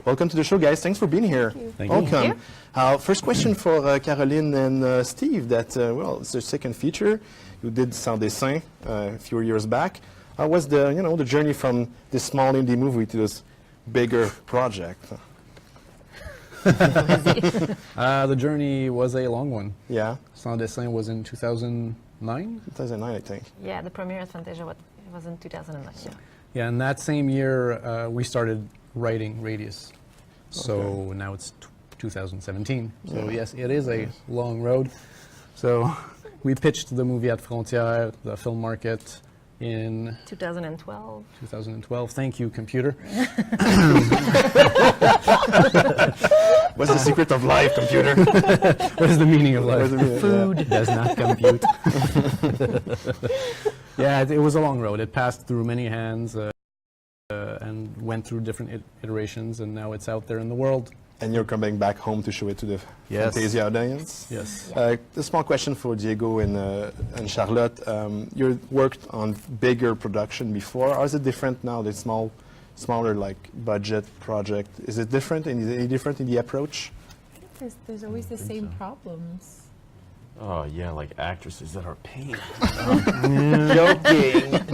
Welcome to the show, guys. Thanks for being here. Thank you. Welcome. First question for Caroline and Steve. Well, it's your second feature. You did Sans Dessin a few years back. How was the journey from this small indie movie to this bigger project? The journey was a long one. Yeah. Sans Dessin was in 2009? 2009, I think. Yeah, the premiere of Fantasia was in 2009. Yeah. Yeah, and that same year we started writing Radius. So Okay. now it's 2017. So yes, it is a long road. So we pitched the movie at Frontières, the film market, in 2012. 2012. Thank you, computer. What's the secret of life, computer? What is the meaning of life? Food Does not compute. Yeah, it was a long road. It passed through many hands and went through different iterations, and now it's out there in the world. And you're coming back home to show it to the Fantasia audience? Yes. A small question for Diego and Charlotte. You worked on bigger production before. How is it different now? The smaller like budget project. Is it different? Is it any different in the approach? I think there's always the same problems. Oh yeah, like actresses that are paid.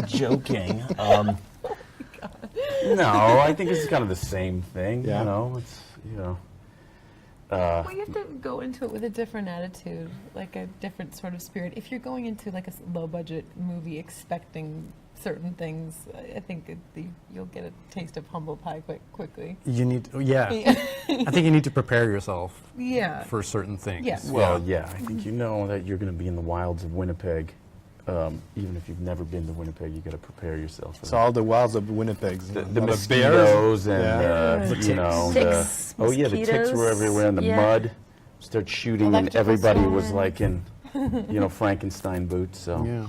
Joking. No, I think it's kind of the same thing. Yeah. You know, it's Well, you have to go into it with a different attitude, like a different sort of spirit. If you're going into like a low-budget movie expecting certain things, I think you'll get a taste of humble pie quite quickly. You need, I think you need to prepare yourself Yeah. for certain things. Yeah. well, yeah. I think you know that you're going to be in the wilds of Winnipeg. Even if you've never been to Winnipeg, you got to prepare yourself. For So all the wilds of Winnipeg. the mosquitoes and The ticks, the ticks were everywhere in the mud. Start shooting and Electrical everybody was storm. like in Frankenstein boots. So, Yeah.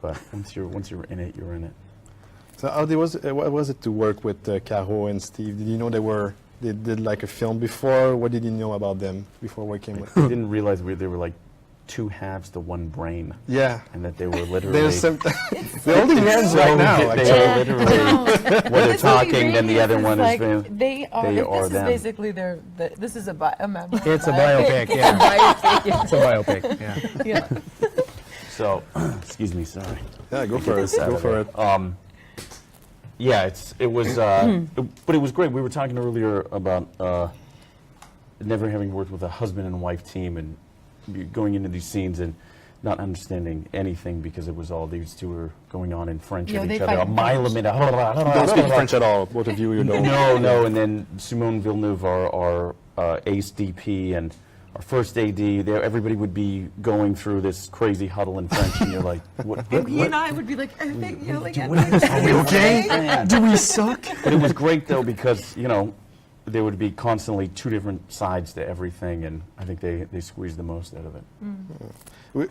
but once you're in it, you're in it. So what was it to work with Caro and Steve? Did you know they did like a film before? What did you know about them before working with I them? didn't realize they were like two halves to one brain, Yeah. and that they were literally. There's some. They're holding hands right now. They Actually. are literally. When they're talking, then the other one like, is. They are. they are This is them. basically this is a memoir. It's a biopic, yeah. It's a biopic, yeah. Yeah. So, excuse me, sorry. Yeah, go for it. This out Go of for there. it. Yeah, it was, but it was great. We were talking earlier about never having worked with a husband and wife team and going into these scenes and not understanding anything because it was all these two were going on in French Yeah, at they each other, a fight mile a minute. Don't speak French at all. Both of you, you don't. No, and then Simone Villeneuve, our ace DP, and our first AD, everybody would be going through this crazy huddle in French, and you're like, what? And he and I would be like, yelling at Are we okay? Do we suck? But it was great though because there would be constantly two different sides to everything, and I think they squeezed the most out of it.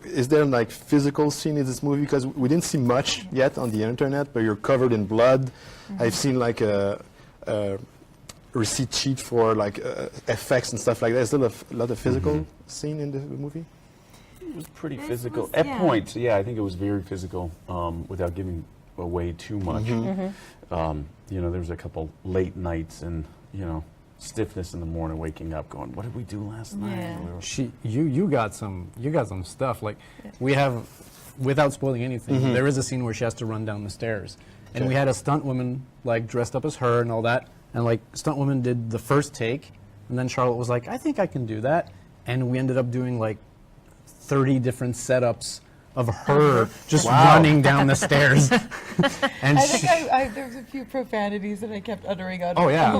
Is there like physical scene in this movie? Because we didn't see much yet on the internet, but you're covered in blood. I've seen like a receipt sheet for like effects and stuff like that. Is there a lot of physical scene in the movie? It was pretty This physical was- at yeah. points. Yeah, I think it was very physical without giving away too much. There was a couple late nights and stiffness in the morning, waking up, going, "What did we do last night?" Yeah. We were- You got some stuff. Like we have, without spoiling anything, there is a scene where she has to run down the stairs, and we had a stunt woman like dressed up as her and all that, and like stunt woman did the first take, and then Charlotte was like, "I think I can do that," and we ended up doing like 30 different setups of her just running down the stairs. And I think there's a few profanities that I kept uttering out. oh yeah,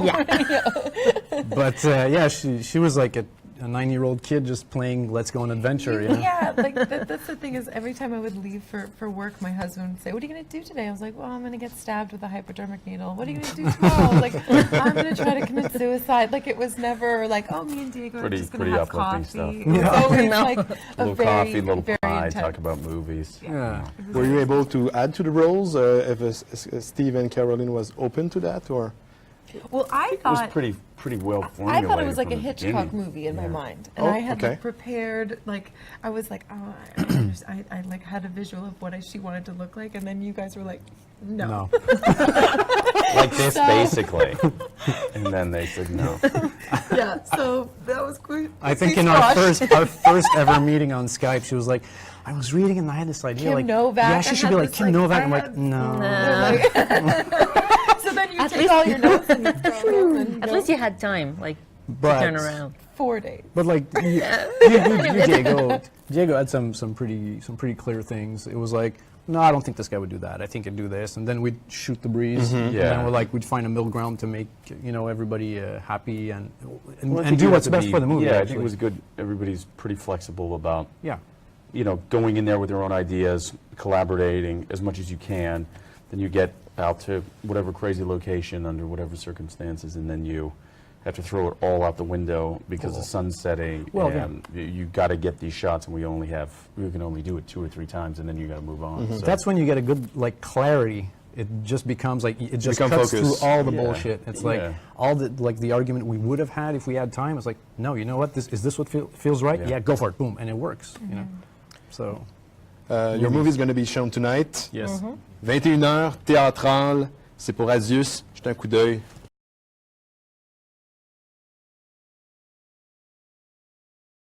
but she was like a 9-year-old kid just playing Let's Go on Adventure. Yeah, like that's the thing is every time I would leave for work, my husband would say, "What are you going to do today?" I was like, "Well, I'm going to get stabbed with a hypodermic needle." "What are you going to do tomorrow?" I was like, "I'm going to try to commit suicide." Like it was never like, "Oh, me and Diego are just going to have uplifting coffee." stuff. It was always like a little very, coffee, little very pie, intense. talk about movies. Yeah. Were you able to add to the roles if Steve and Caroline was open to that, or? Well, I It was thought pretty well I formulated. thought it was like a from the Hitchcock beginning. movie in my Yeah. mind, and Oh, I had okay. like, prepared. Like I was like, oh, I like had a visual of what she wanted to look like, and then you guys were like, No. Like this, basically. And then they said no. Yeah, so that was quick. I think in our first ever meeting on Skype, she was like, I was reading and I had this idea. Kim like, Novak, yeah, I she should had be like this, Kim like, Novak. I I'm like, had- no. So then you take all your notes and you throw them and At go least you had time, like, to But- turn around. 4 days. But like, Diego had some pretty clear things. It was like, no, I don't think this guy would do that. I think he'd do this, and then we'd shoot the breeze. And Yeah. then we'd find a middle ground to make everybody happy and Well, I think do you what's have to best be- for the movie. Yeah, I think actually. it was good. Everybody's pretty flexible about Yeah. going in there with their own ideas, collaborating as much as you can. Then you get out to whatever crazy location under whatever circumstances, and then you have to throw it all out the window because the sun's setting, Well, yeah. and you got to get these shots, and we can only do it 2 or 3 times, and then you got to move on. So. That's when you get a good clarity. It just becomes like it just Become cuts focused. through all the Yeah. bullshit. It's like Yeah. all the argument we would have had if we had time. It's like, no, you know what? Is this what feels right? Yeah. Yeah, go for it. Boom, and it works. So Your movie is going to be shown tonight. yes. 21h, théâtral. C'est pour Asius. Jetez un coup d'œil.